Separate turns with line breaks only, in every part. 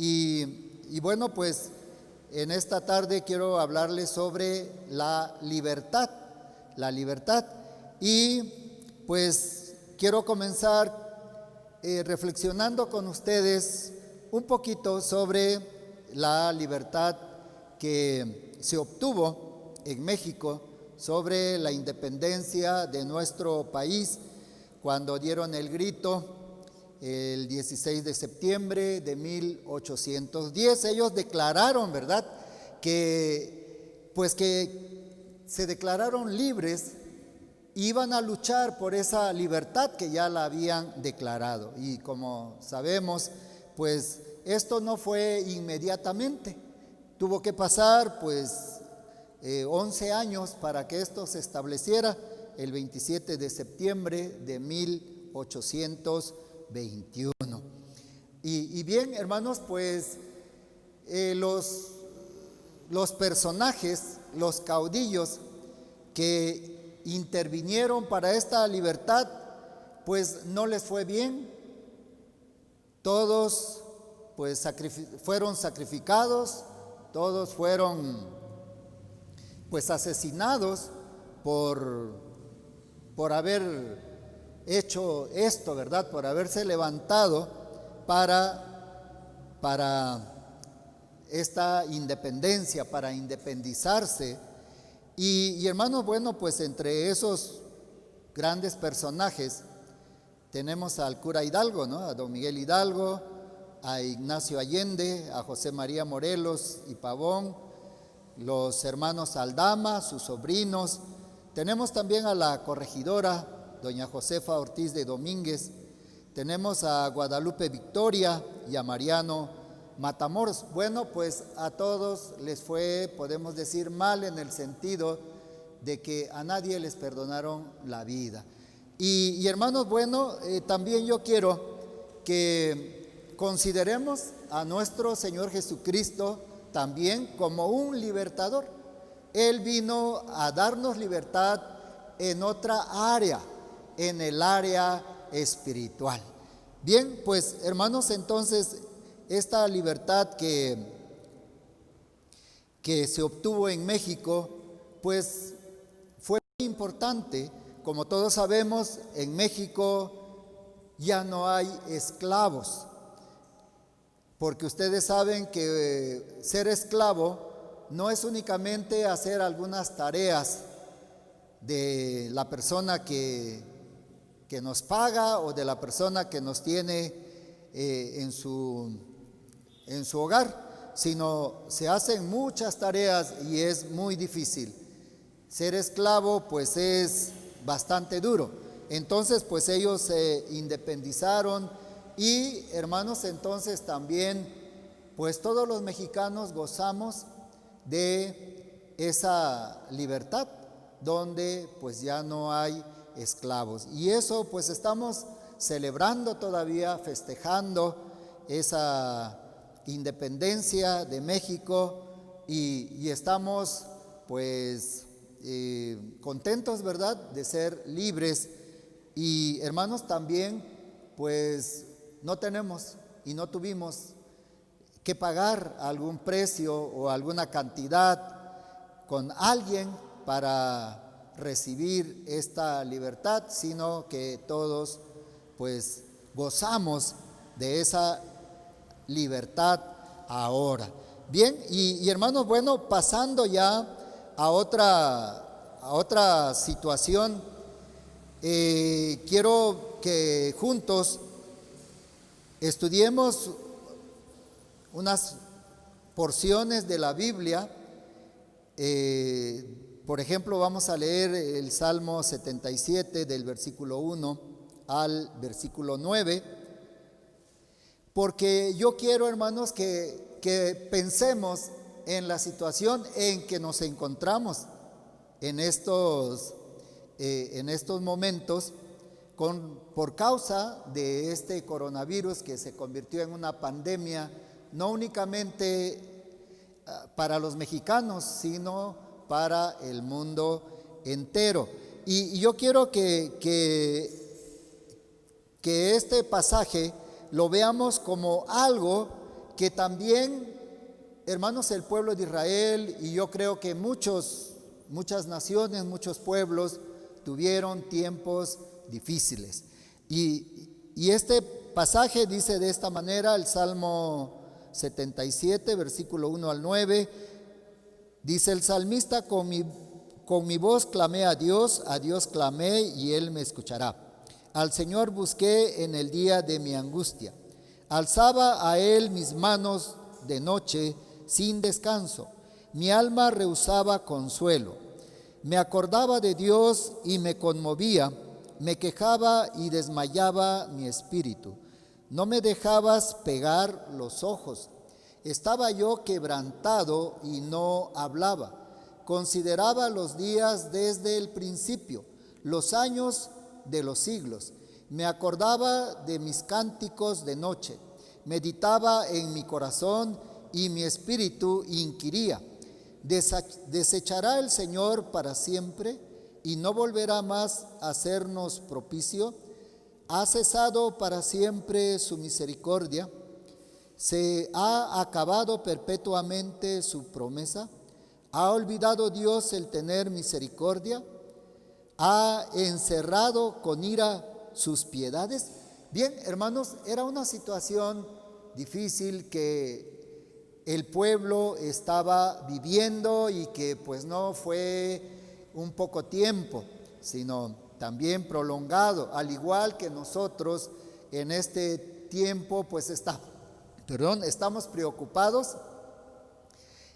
Y bueno, pues en esta tarde quiero hablarles sobre la libertad, y pues quiero comenzar reflexionando con ustedes un poquito sobre la libertad que se obtuvo en México, sobre la independencia de nuestro país, cuando dieron el grito el 16 de septiembre de 1810. Ellos declararon, ¿verdad?, que se declararon libres, iban a luchar por esa libertad que ya la habían declarado. Y como sabemos, pues esto no fue inmediatamente, tuvo que pasar 11 años para que esto se estableciera el 27 de septiembre de 1821. Y bien, hermanos, pues los personajes, los caudillos que intervinieron para esta libertad, pues no les fue bien. Todos pues fueron sacrificados, todos fueron pues asesinados por haber hecho esto, ¿verdad?, por haberse levantado para esta independencia, para independizarse. Y hermanos, bueno, pues entre esos grandes personajes tenemos al cura Hidalgo, ¿no?, a don Miguel Hidalgo, a Ignacio Allende, a José María Morelos y Pavón, los hermanos Aldama, sus sobrinos. Tenemos también a la corregidora, doña Josefa Ortiz de Domínguez. Tenemos a Guadalupe Victoria y a Mariano Matamoros. Bueno, pues a todos les fue, podemos decir, mal, en el sentido de que a nadie les perdonaron la vida. Y hermanos, bueno, también yo quiero que consideremos a nuestro Señor Jesucristo también como un libertador. Él vino a darnos libertad en otra área, en el área espiritual. Bien, pues hermanos, entonces esta libertad que se obtuvo en México, pues fue muy importante. Como todos sabemos, en México ya no hay esclavos, porque ustedes saben que ser esclavo no es únicamente hacer algunas tareas de la persona que nos paga o de la persona que nos tiene en su hogar, sino se hacen muchas tareas y es muy difícil. Ser esclavo pues es bastante duro. Entonces pues ellos se independizaron y, hermanos, entonces también pues todos los mexicanos gozamos de esa libertad donde pues ya no hay esclavos. Y eso pues estamos celebrando todavía, festejando esa independencia de México y estamos pues contentos, ¿verdad?, de ser libres. Y hermanos, también pues no tenemos y no tuvimos que pagar algún precio o alguna cantidad con alguien para recibir esta libertad, sino que todos pues gozamos de esa libertad ahora. Bien, y hermanos, bueno, pasando ya a otra situación, quiero que juntos estudiemos unas porciones de la Biblia. Por ejemplo, vamos a leer el Salmo 77 del versículo 1 al versículo 9, porque yo quiero, hermanos, que pensemos en la situación en que nos encontramos en estos momentos por causa de este coronavirus que se convirtió en una pandemia, no únicamente para los mexicanos, sino para el mundo entero. Y yo quiero que este pasaje lo veamos como algo que también, hermanos, el pueblo de Israel, y yo creo que muchas naciones, muchos pueblos tuvieron tiempos difíciles. Y este pasaje dice de esta manera, el Salmo 77, versículo 1 al 9, dice el salmista: con mi voz clamé a Dios clamé y Él me escuchará. Al Señor busqué en el día de mi angustia. Alzaba a Él mis manos de noche sin descanso. Mi alma rehusaba consuelo. Me acordaba de Dios y me conmovía. Me quejaba y desmayaba mi espíritu. No me dejabas pegar los ojos. Estaba yo quebrantado y no hablaba. Consideraba los días desde el principio, los años de los siglos. Me acordaba de mis cánticos de noche. Meditaba en mi corazón y mi espíritu inquiría: ¿desechará el Señor para siempre y no volverá más a hacernos propicio? ¿Ha cesado para siempre su misericordia? ¿Se ha acabado perpetuamente su promesa? ¿Ha olvidado Dios el tener misericordia? ¿Ha encerrado con ira sus piedades? Bien, hermanos, era una situación difícil que el pueblo estaba viviendo y que pues no fue un poco tiempo, sino también prolongado, al igual que nosotros en este tiempo pues estamos preocupados,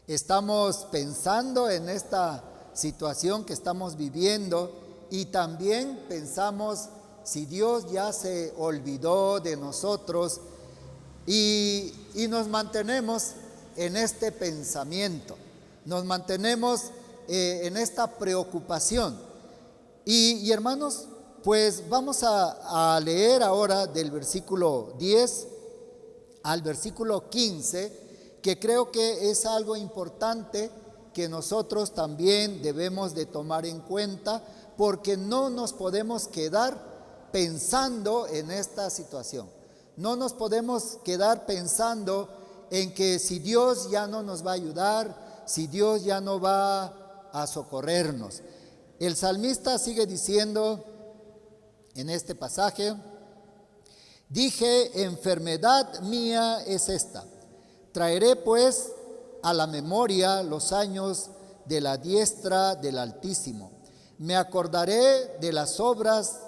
estamos pensando en esta situación que estamos viviendo y también pensamos si Dios ya se olvidó de nosotros y nos mantenemos en este pensamiento, nos mantenemos en esta preocupación. Y hermanos, pues vamos a leer ahora del versículo 10 al versículo 15, que creo que es algo importante que nosotros también debemos de tomar en cuenta, porque no nos podemos quedar pensando en esta situación. No nos podemos quedar pensando en que si Dios ya no nos va a ayudar, si Dios ya no va a socorrernos. El salmista sigue diciendo en este pasaje: dije, enfermedad mía es esta. Traeré pues a la memoria los años de la diestra del Altísimo. Me acordaré de las obras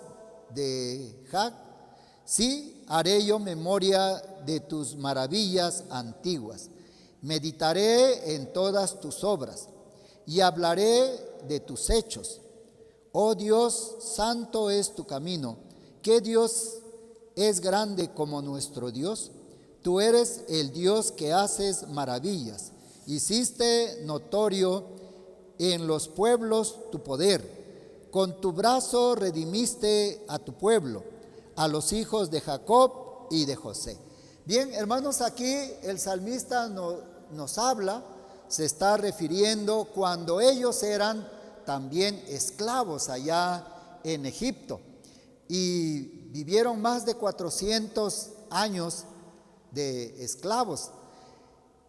de Jah. Sí, haré yo memoria de tus maravillas antiguas. Meditaré en todas tus obras y hablaré de tus hechos. Oh Dios, santo es tu camino. ¿Qué Dios es grande como nuestro Dios? Tú eres el Dios que haces maravillas. Hiciste notorio en los pueblos tu poder. Con tu brazo redimiste a tu pueblo, a los hijos de Jacob y de José. Bien, hermanos, aquí el salmista nos habla, se está refiriendo cuando ellos eran también esclavos allá en Egipto y vivieron más de 400 años de esclavos.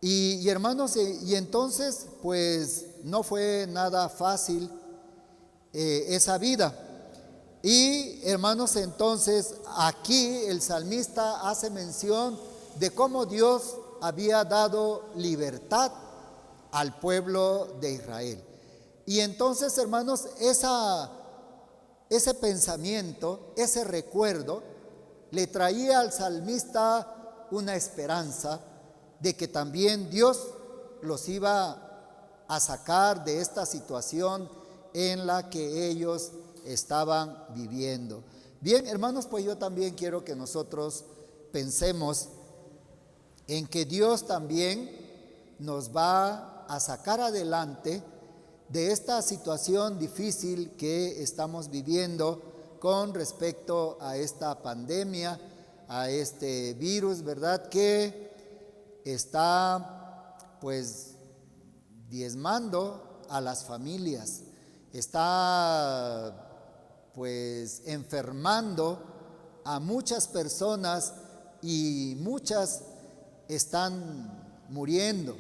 Y hermanos, y entonces pues no fue nada fácil esa vida. Y hermanos, entonces aquí el salmista hace mención de cómo Dios había dado libertad al pueblo de Israel. Y entonces, hermanos, ese pensamiento, ese recuerdo, le traía al salmista una esperanza de que también Dios los iba a sacar de esta situación en la que ellos estaban viviendo. Bien, hermanos, pues yo también quiero que nosotros pensemos en que Dios también nos va a sacar adelante de esta situación difícil que estamos viviendo con respecto a esta pandemia, a este virus, ¿verdad? Que está pues diezmando a las familias, está pues enfermando a muchas personas y muchas están muriendo,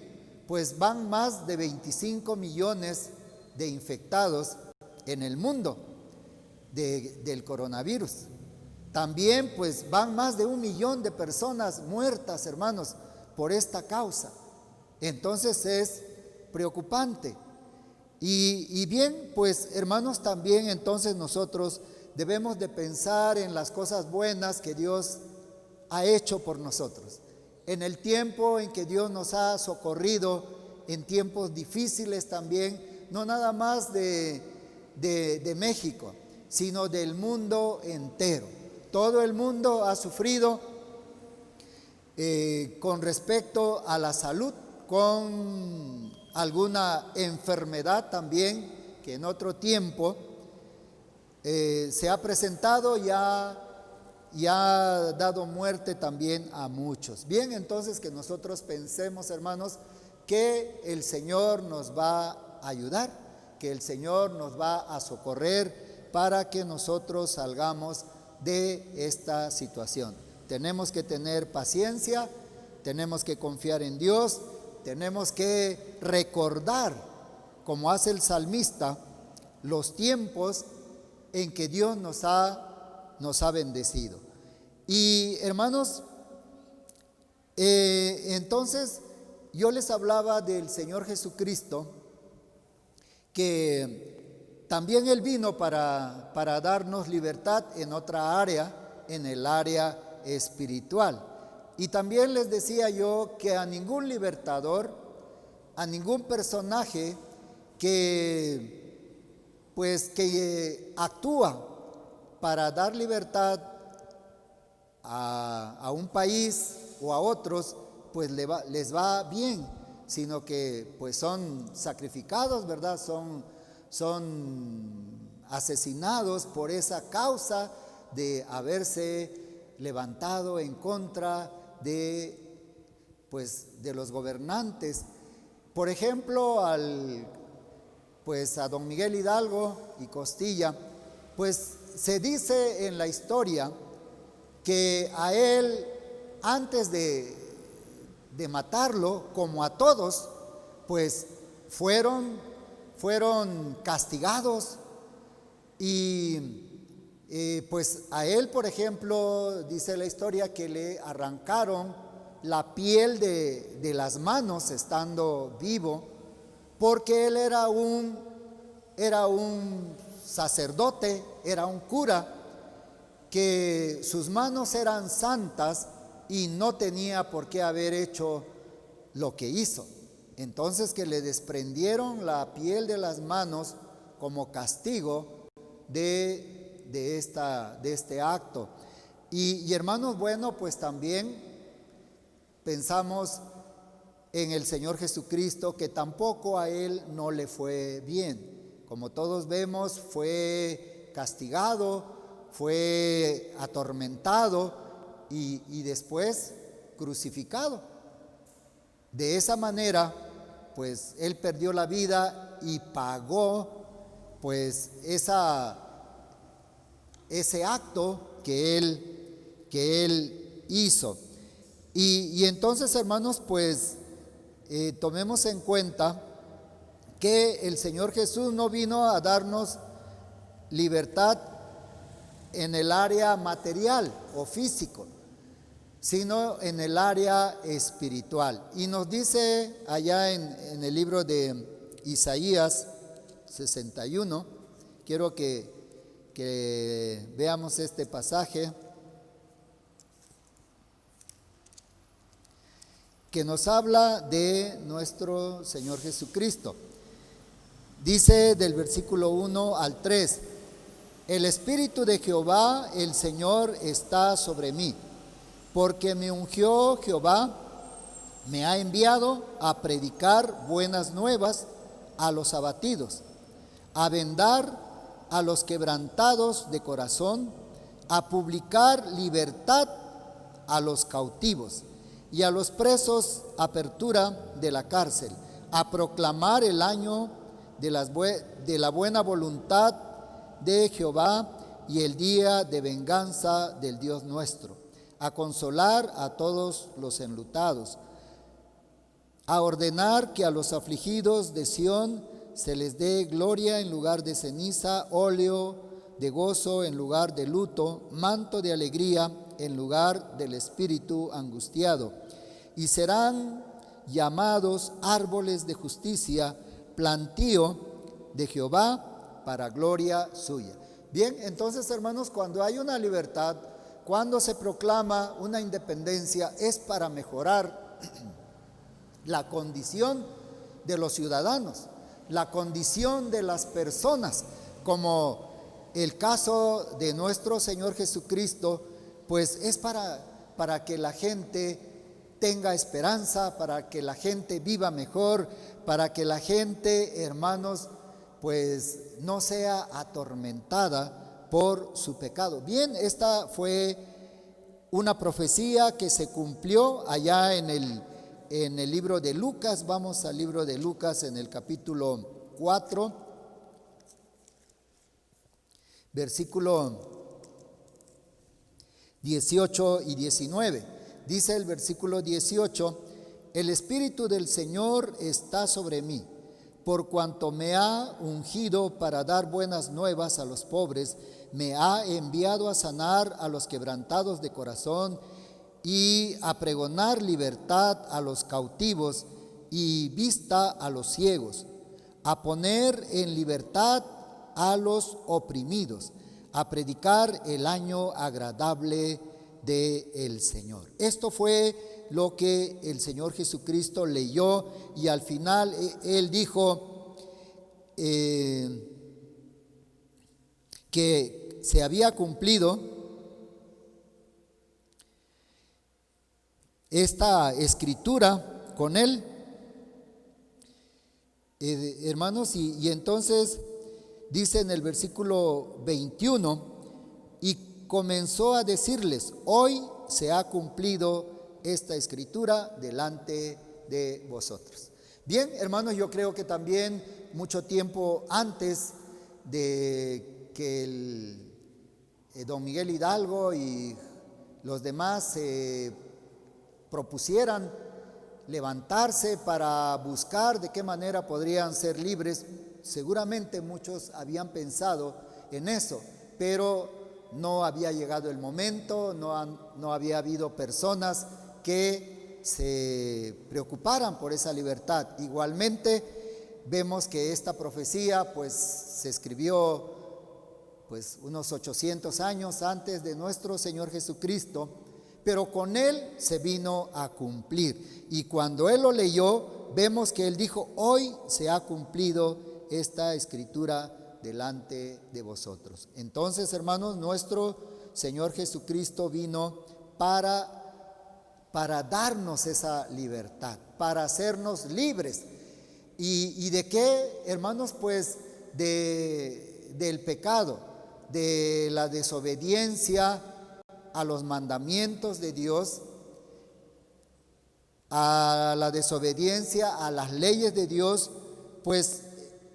pues van más de 25 millones de infectados en el mundo del coronavirus. También pues van más de 1 millón de personas muertas, hermanos, por esta causa. Entonces es preocupante. Y bien, pues hermanos, también entonces nosotros debemos de pensar en las cosas buenas que Dios ha hecho por nosotros. En el tiempo en que Dios nos ha socorrido, en tiempos difíciles también, no nada más de México, sino del mundo entero. Todo el mundo ha sufrido con respecto a la salud, con alguna enfermedad también que en otro tiempo se ha presentado y ha dado muerte también a muchos. Bien, entonces que nosotros pensemos, hermanos, que el Señor nos va a ayudar, que el Señor nos va a socorrer para que nosotros salgamos de esta situación. Tenemos que tener paciencia, tenemos que confiar en Dios, tenemos que recordar, como hace el salmista, los tiempos en que Dios nos ha bendecido. Y hermanos, entonces yo les hablaba del Señor Jesucristo, que también Él vino para darnos libertad en otra área, en el área espiritual. Y también les decía yo que a ningún libertador, a ningún personaje que actúa para dar libertad a un país o a otros, pues les va bien, sino que pues son sacrificados, ¿verdad? Son asesinados por esa causa de haberse levantado en contra de los gobernantes. Por ejemplo, a don Miguel Hidalgo y Costilla, pues se dice en la historia que a él, antes de matarlo, como a todos, pues fueron castigados. Y pues a él, por ejemplo, dice la historia que le arrancaron la piel de las manos estando vivo, porque él era un sacerdote, era un cura, que sus manos eran santas y no tenía por qué haber hecho lo que hizo. Entonces que le desprendieron la piel de las manos como castigo de este acto. Y hermanos, bueno, pues también pensamos en el Señor Jesucristo, que tampoco a Él no le fue bien. Como todos vemos, fue castigado, fue atormentado y después crucificado. De esa manera, pues Él perdió la vida y pagó pues ese acto que Él hizo. Y entonces, hermanos, pues tomemos en cuenta que el Señor Jesús no vino a darnos libertad en el área material o físico, sino en el área espiritual. Y nos dice allá en el libro de Isaías 61, quiero que veamos este pasaje que nos habla de nuestro Señor Jesucristo. Dice del versículo 1 al 3: el Espíritu de Jehová, el Señor, está sobre mí, porque me ungió Jehová, me ha enviado a predicar buenas nuevas a los abatidos, a vendar a los quebrantados de corazón, a publicar libertad a los cautivos y a los presos apertura de la cárcel, a proclamar el año de la buena voluntad de Jehová y el día de venganza del Dios nuestro, a consolar a todos los enlutados, a ordenar que a los afligidos de Sión se les dé gloria en lugar de ceniza, óleo de gozo en lugar de luto, manto de alegría en lugar del espíritu angustiado. Y serán llamados árboles de justicia, plantío de Jehová para gloria suya. Bien, entonces, hermanos, cuando hay una libertad, cuando se proclama una independencia, es para mejorar la condición de los ciudadanos, la condición de las personas, como el caso de nuestro Señor Jesucristo, pues es para que la gente tenga esperanza, para que la gente viva mejor, para que la gente, hermanos, pues no sea atormentada por su pecado. Bien, esta fue una profecía que se cumplió allá en el libro de Lucas. Vamos al libro de Lucas en el capítulo 4, versículo 18 y 19. Dice el versículo 18: el Espíritu del Señor está sobre mí, por cuanto me ha ungido para dar buenas nuevas a los pobres, me ha enviado a sanar a los quebrantados de corazón y a pregonar libertad a los cautivos y vista a los ciegos, a poner en libertad a los oprimidos, a predicar el año agradable del Señor. Esto fue lo que el Señor Jesucristo leyó, y al final Él dijo que se había cumplido esta escritura con Él, hermanos, y entonces dice en el versículo 21, y comenzó a decirles: hoy se ha cumplido esta escritura delante de vosotros. Bien, hermanos, yo creo que también mucho tiempo antes de que don Miguel Hidalgo y los demás se propusieran levantarse para buscar de qué manera podrían ser libres, seguramente muchos habían pensado en eso, pero no había llegado el momento, no había habido personas que se preocuparan por esa libertad. Igualmente vemos que esta profecía pues se escribió pues unos 800 años antes de nuestro Señor Jesucristo, pero con Él se vino a cumplir. Y cuando Él lo leyó, vemos que Él dijo: hoy se ha cumplido esta escritura delante de vosotros. Entonces, hermanos, nuestro Señor Jesucristo vino para darnos esa libertad, para hacernos libres. ¿Y de qué, hermanos? Pues del pecado, de la desobediencia a los mandamientos de Dios, a la desobediencia a las leyes de Dios. Pues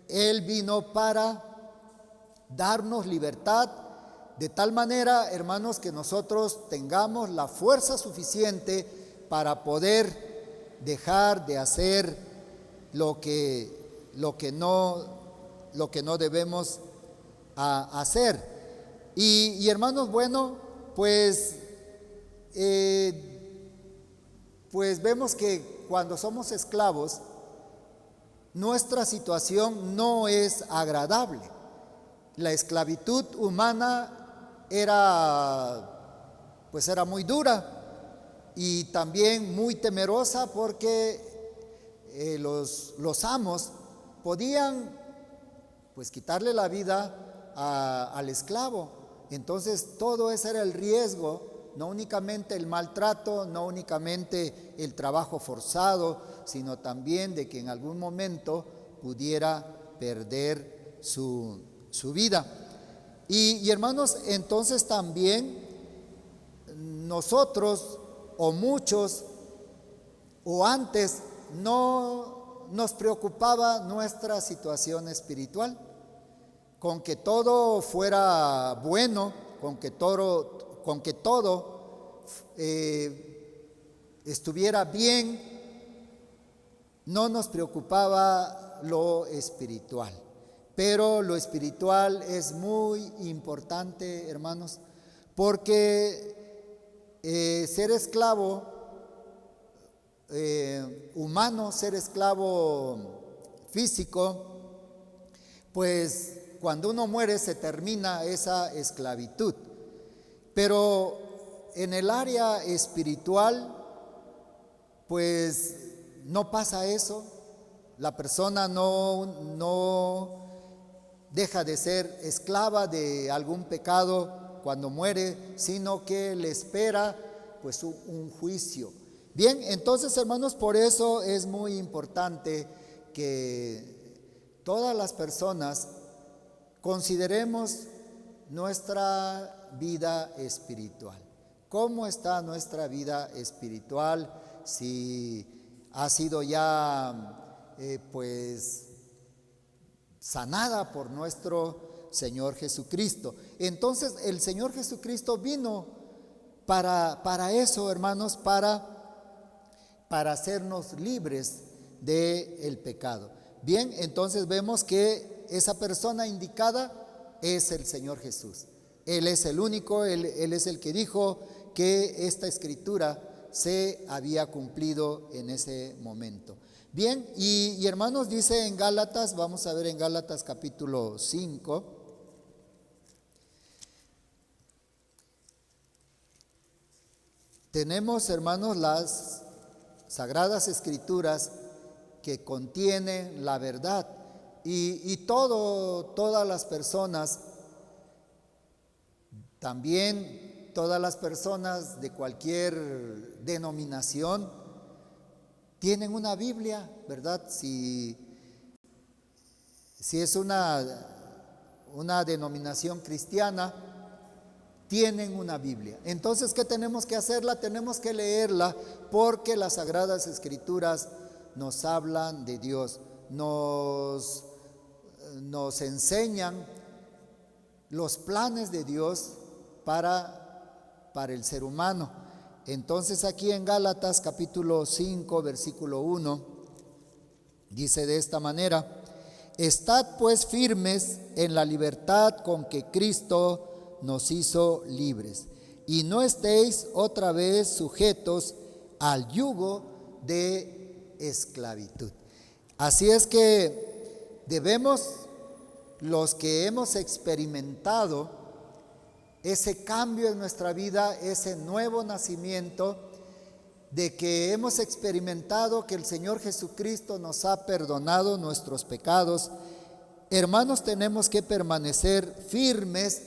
Él vino para darnos libertad, de tal manera, hermanos, que nosotros tengamos la fuerza suficiente para poder dejar de hacer lo que no debemos hacer. Y hermanos, bueno, pues vemos que cuando somos esclavos, nuestra situación no es agradable. La esclavitud humana era muy dura y también muy temerosa, porque los amos podían pues quitarle la vida al esclavo. Entonces todo ese era el riesgo, no únicamente el maltrato, no únicamente el trabajo forzado, sino también de que en algún momento pudiera perder su vida. Y hermanos, entonces también nosotros, o muchos, o antes, no nos preocupaba nuestra situación espiritual. Con que todo fuera bueno, con que todo estuviera bien, no nos preocupaba lo espiritual. Pero lo espiritual es muy importante, hermanos, porque ser esclavo humano, ser esclavo físico, pues cuando uno muere se termina esa esclavitud. Pero en el área espiritual, pues no pasa eso. La persona no deja de ser esclava de algún pecado cuando muere, sino que le espera pues un juicio. Bien, entonces, hermanos, por eso es muy importante que todas las personas consideremos nuestra vida espiritual. ¿Cómo está nuestra vida espiritual? Si ha sido ya pues sanada por nuestro Señor Jesucristo. Entonces el Señor Jesucristo vino para eso, hermanos, para hacernos libres del pecado. Bien, entonces vemos que esa persona indicada es el Señor Jesús. Él es el único, Él es el que dijo que esta escritura se había cumplido en ese momento. Bien, y hermanos, dice en Gálatas, vamos a ver en Gálatas capítulo 5. Tenemos, hermanos, las Sagradas Escrituras que contienen la verdad y todas las personas, también todas las personas de cualquier denominación, tienen una Biblia, ¿verdad? Si es una denominación cristiana, tienen una Biblia. Entonces, ¿qué tenemos que hacerla? Tenemos que leerla, porque las Sagradas Escrituras nos hablan de Dios, nos enseñan los planes de Dios para el ser humano. Entonces, aquí en Gálatas capítulo 5, versículo 1, dice de esta manera: estad pues firmes en la libertad con que Cristo nos hizo libres, y no estéis otra vez sujetos al yugo de esclavitud. Así es que debemos, los que hemos experimentado ese cambio en nuestra vida, ese nuevo nacimiento, de que hemos experimentado que el Señor Jesucristo nos ha perdonado nuestros pecados, hermanos, tenemos que permanecer firmes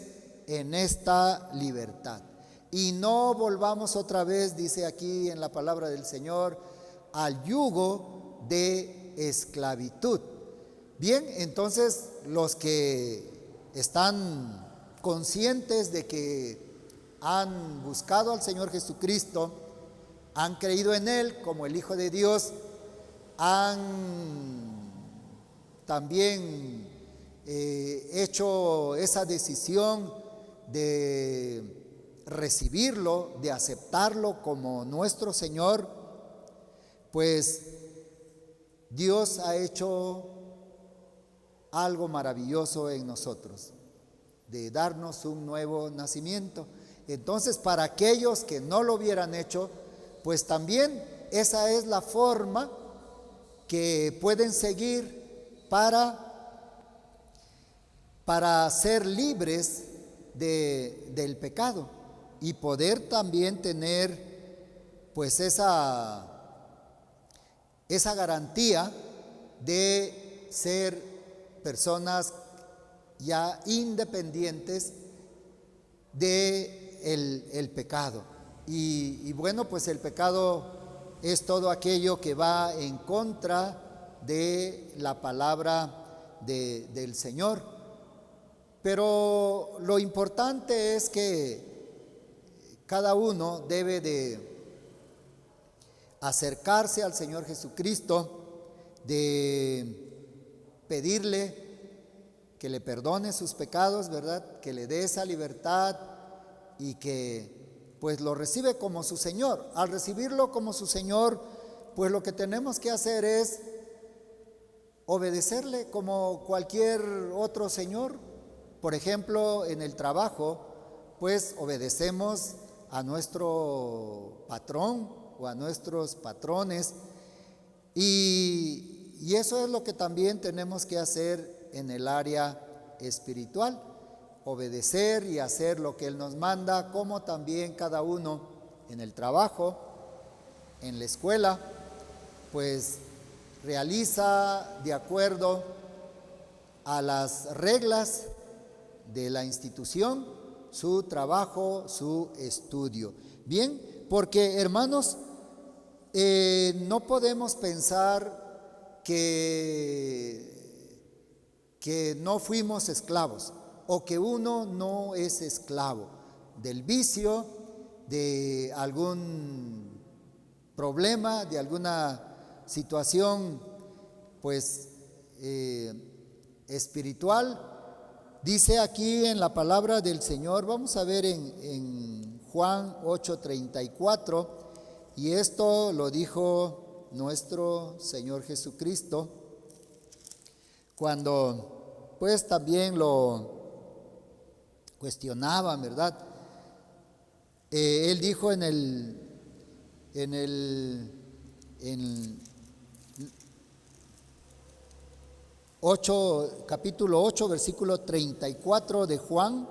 en esta libertad. Y no volvamos otra vez, dice aquí en la palabra del Señor, al yugo de esclavitud. Bien, entonces los que están conscientes de que han buscado al Señor Jesucristo, han creído en Él como el Hijo de Dios, han también hecho esa decisión de recibirlo, de aceptarlo como nuestro Señor, pues Dios ha hecho algo maravilloso en nosotros, de darnos un nuevo nacimiento. Entonces, para aquellos que no lo hubieran hecho, pues también esa es la forma que pueden seguir para ser libres del pecado y poder también tener pues esa garantía de ser personas ya independientes del pecado. Y bueno, pues el pecado es todo aquello que va en contra de la palabra del Señor. Pero lo importante es que cada uno debe de acercarse al Señor Jesucristo, de pedirle que le perdone sus pecados, ¿verdad? Que le dé esa libertad y que pues lo recibe como su Señor. Al recibirlo como su Señor, pues lo que tenemos que hacer es obedecerle como cualquier otro señor. Por ejemplo, en el trabajo, pues obedecemos a nuestro patrón o a nuestros patrones, y eso es lo que también tenemos que hacer en el área espiritual, obedecer y hacer lo que Él nos manda, como también cada uno en el trabajo, en la escuela, pues realiza de acuerdo a las reglas de la institución su trabajo, su estudio. Bien, porque hermanos, no podemos pensar que no fuimos esclavos o que uno no es esclavo del vicio, de algún problema, de alguna situación pues espiritual. Dice aquí en la palabra del Señor, vamos a ver en Juan 8:34, y esto lo dijo nuestro Señor Jesucristo cuando pues también lo cuestionaban, ¿verdad? Él dijo en capítulo 8, versículo 34 de Juan,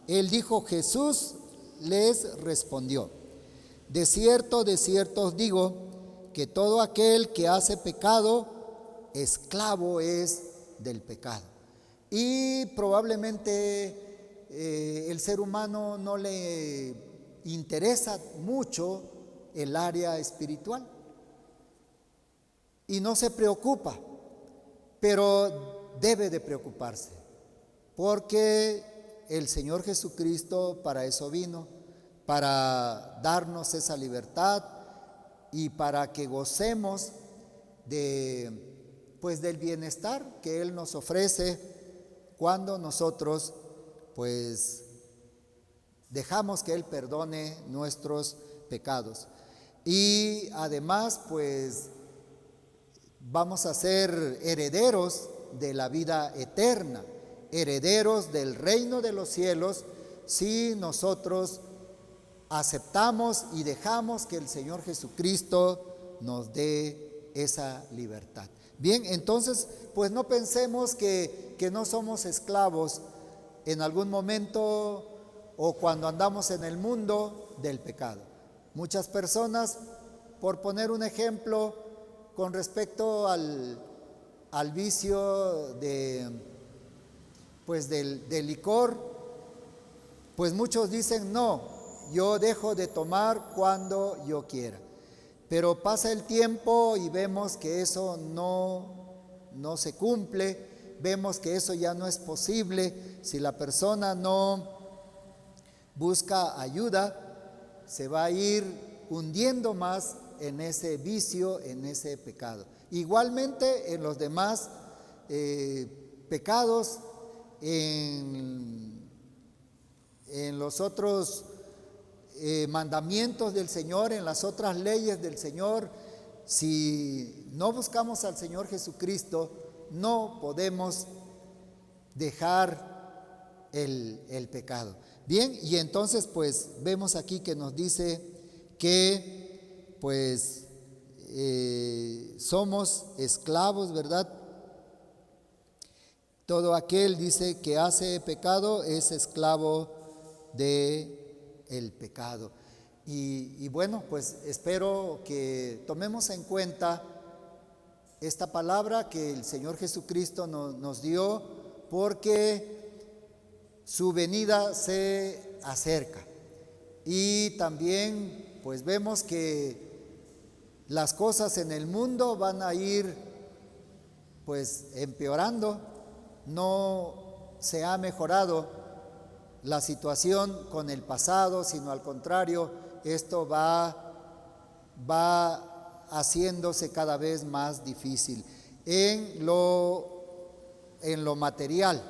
Él dijo: Jesús les respondió: de cierto os digo, que todo aquel que hace pecado, esclavo es del pecado. Y probablemente el ser humano no le interesa mucho el área espiritual y no se preocupa, pero debe de preocuparse, porque el Señor Jesucristo para eso vino, para darnos esa libertad y para que gocemos del bienestar que Él nos ofrece cuando nosotros pues dejamos que Él perdone nuestros pecados. Y además pues vamos a ser herederos de la vida eterna, herederos del reino de los cielos, si nosotros aceptamos y dejamos que el Señor Jesucristo nos dé esa libertad. Bien, entonces, pues no pensemos que no somos esclavos en algún momento o cuando andamos en el mundo del pecado. Muchas personas, por poner un ejemplo, con respecto al vicio del licor, pues muchos dicen: no, yo dejo de tomar cuando yo quiera. Pero pasa el tiempo y vemos que eso no se cumple, vemos que eso ya no es posible. Si la persona no busca ayuda, se va a ir hundiendo más en ese vicio, en ese pecado. Igualmente en los demás pecados, en los otros mandamientos del Señor, en las otras leyes del Señor, si no buscamos al Señor Jesucristo, no podemos dejar el pecado. Bien, y entonces pues vemos aquí que nos dice que pues somos esclavos, ¿verdad? Todo aquel, dice, que hace pecado es esclavo de el pecado. Y bueno, pues espero que tomemos en cuenta esta palabra que el Señor Jesucristo nos dio, porque su venida se acerca. Y también pues vemos que las cosas en el mundo van a ir pues empeorando. No se ha mejorado la situación con el pasado, sino al contrario, esto va haciéndose cada vez más difícil en lo material,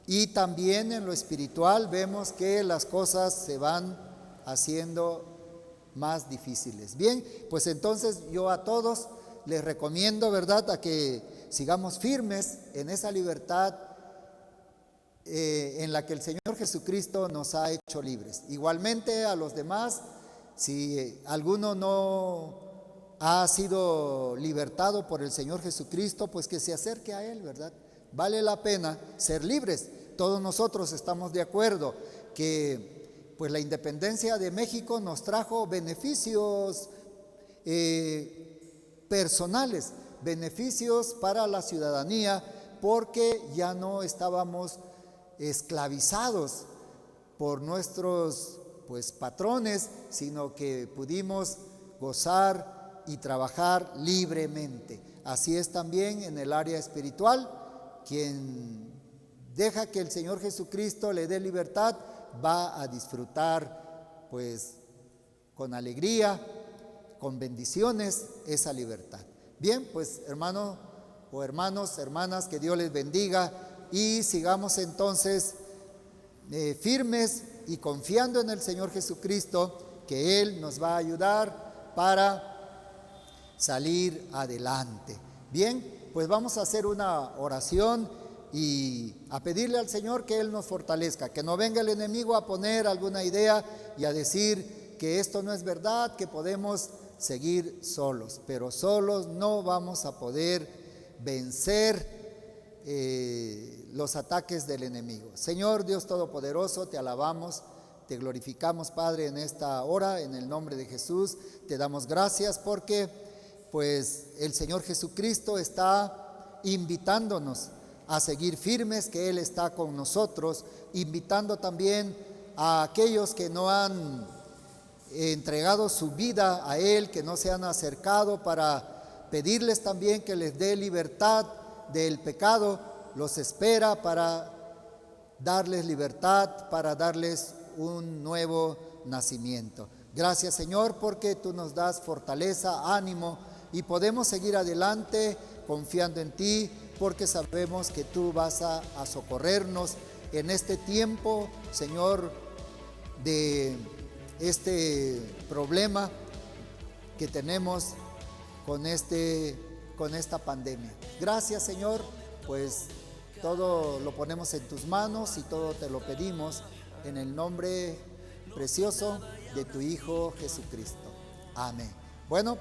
y también en lo espiritual. Vemos que las cosas se van haciendo más difíciles. Bien, pues entonces yo a todos les recomiendo, ¿verdad?, a que sigamos firmes en esa libertad en la que el Señor Jesucristo nos ha hecho libres. Igualmente a los demás, si alguno no ha sido libertado por el Señor Jesucristo, pues que se acerque a Él, ¿verdad? Vale la pena ser libres. Todos nosotros estamos de acuerdo que pues la independencia de México nos trajo beneficios personales, beneficios para la ciudadanía, porque ya no estábamos esclavizados por nuestros pues patrones, sino que pudimos gozar y trabajar libremente. Así es también en el área espiritual. Quien deja que el Señor Jesucristo le dé libertad va a disfrutar pues con alegría, con bendiciones esa libertad. Bien, pues hermano o hermanos, hermanas, que Dios les bendiga y sigamos entonces firmes y confiando en el Señor Jesucristo, que Él nos va a ayudar para salir adelante. Bien, pues vamos a hacer una oración y a pedirle al Señor que Él nos fortalezca, que no venga el enemigo a poner alguna idea y a decir que esto no es verdad, que podemos seguir solos, pero solos no vamos a poder vencer los ataques del enemigo. Señor Dios Todopoderoso, te alabamos, te glorificamos, Padre, en esta hora, en el nombre de Jesús. Te damos gracias porque pues el Señor Jesucristo está invitándonos a seguir firmes, que Él está con nosotros, invitando también a aquellos que no han entregado su vida a Él, que no se han acercado, para pedirles también que les dé libertad del pecado. Los espera para darles libertad, para darles un nuevo nacimiento. Gracias, Señor, porque tú nos das fortaleza, ánimo y podemos seguir adelante confiando en ti, porque sabemos que tú vas a socorrernos en este tiempo, Señor, de este problema que tenemos con esta pandemia. Gracias, Señor, pues todo lo ponemos en tus manos y todo te lo pedimos en el nombre precioso de tu Hijo Jesucristo. Amén. Bueno,